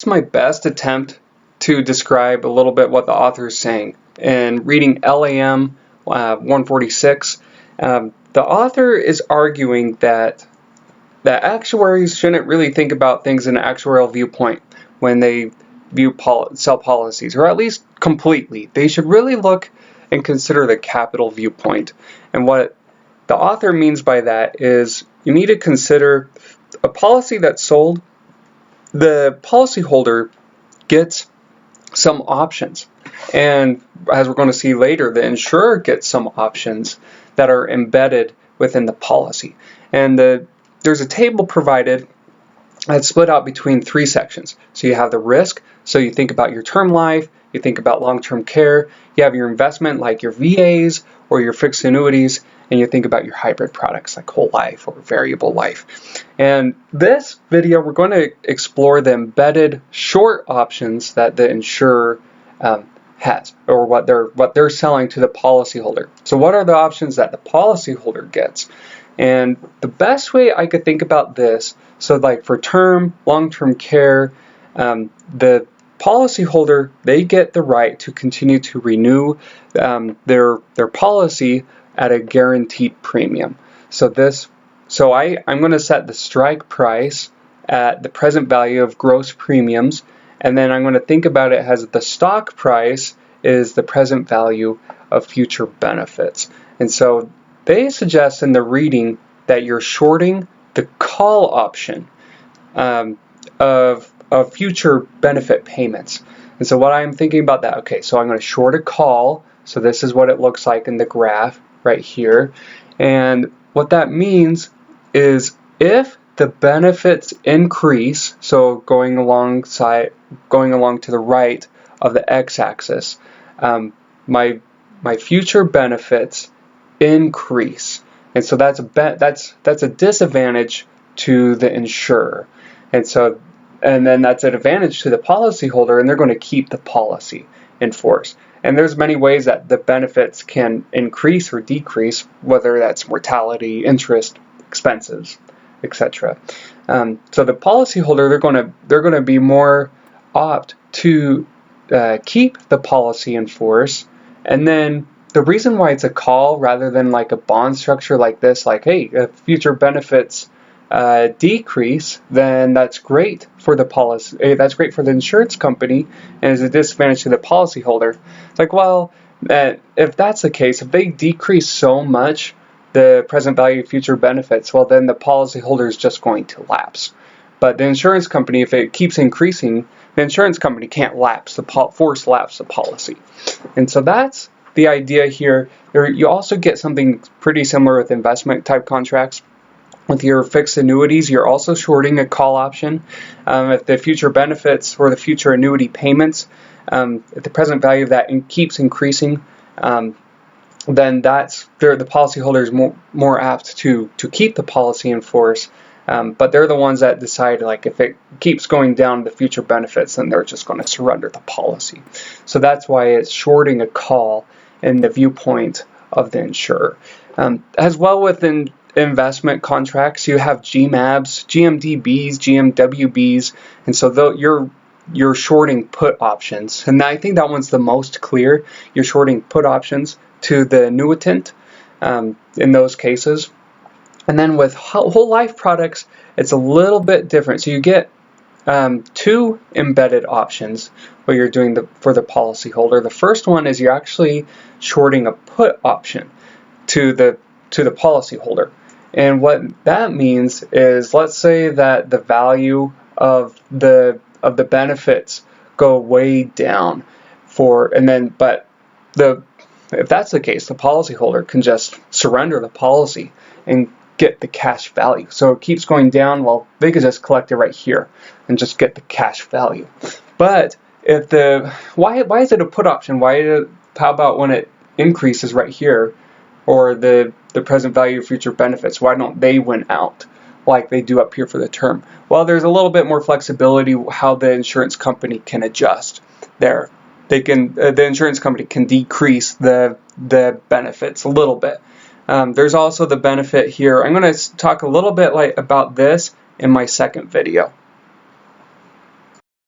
It's my best attempt to describe a little bit what the author is saying. And reading LAM 146, the author is arguing that actuaries shouldn't really think about things in an actuarial viewpoint when they sell policies, or at least completely. They should really look and consider the capital viewpoint. And what the author means by that is you need to consider a policy that's sold. The policyholder gets some options, and as we're going to see later, the insurer gets some options that are embedded within the policy. And there's a table provided that's split out between three sections. So you have the risk, so you think about your term life, you think about long-term care, you have your investment like your VAs or your fixed annuities, and you think about your hybrid products like whole life or variable life. And this video, we're going to explore the embedded short options that the insurer has, or what they're selling to the policyholder. So what are the options that the policyholder gets? And the best way I could think about this, so like for term, long-term care, the policyholder, they get the right to continue to renew their policy at a guaranteed premium. So I'm going to set the strike price at the present value of gross premiums, and then I'm going to think about it as the stock price is the present value of future benefits. And so they suggest in the reading that you're shorting the call option of future benefit payments. And so what I'm thinking about that, okay, so I'm going to short a call. So this is what it looks like in the graph right here. And what that means is if the benefits increase, so going along to the right of the x-axis, my future benefits increase, and so that's a disadvantage to the insurer, and then that's an advantage to the policyholder, and they're going to keep the policy in force. And there's many ways that the benefits can increase or decrease, whether that's mortality, interest, expenses, etc. So the policyholder, they're going to be more apt to keep the policy in force. And then the reason why it's a call rather than like a bond structure like this, like, hey, if future benefits decrease, then that's great for the policy. That's great for the insurance company, and is a disadvantage to the policyholder. It's like, well, if that's the case, if they decrease so much the present value of future benefits, well, then the policyholder is just going to lapse. But the insurance company, if it keeps increasing, the insurance company can't force lapse the policy. And so that's the idea here. You also get something pretty similar with investment type contracts. With your fixed annuities, you're also shorting a call option. If the future benefits or the future annuity payments, if the present value of that keeps increasing, then the policyholder is more apt to keep the policy in force. But they're the ones that decide, like, if it keeps going down the future benefits, then they're just going to surrender the policy. So that's why it's shorting a call in the viewpoint of the insurer. As well within investment contracts, you have GMABs, GMDBs, GMWBs, and so you're shorting put options. And I think that one's the most clear. You're shorting put options to the annuitant in those cases. And then with whole life products, it's a little bit different. So you get two embedded options where you're doing for the policyholder. The first one is you're actually shorting a put option to the policyholder. And what that means is, let's say that the value of the benefits go way down but if that's the case, the policyholder can just surrender the policy and get the cash value. So it keeps going down, well, they could just collect it right here and just get the cash value. But if why is it a put option? How about when it increases right here, or the present value of future benefits, why don't they win out like they do up here for the term? Well, there's a little bit more flexibility how the insurance company can adjust there. The insurance company can decrease the benefits a little bit. There's also the benefit here. I'm going to talk a little bit about this in my second video.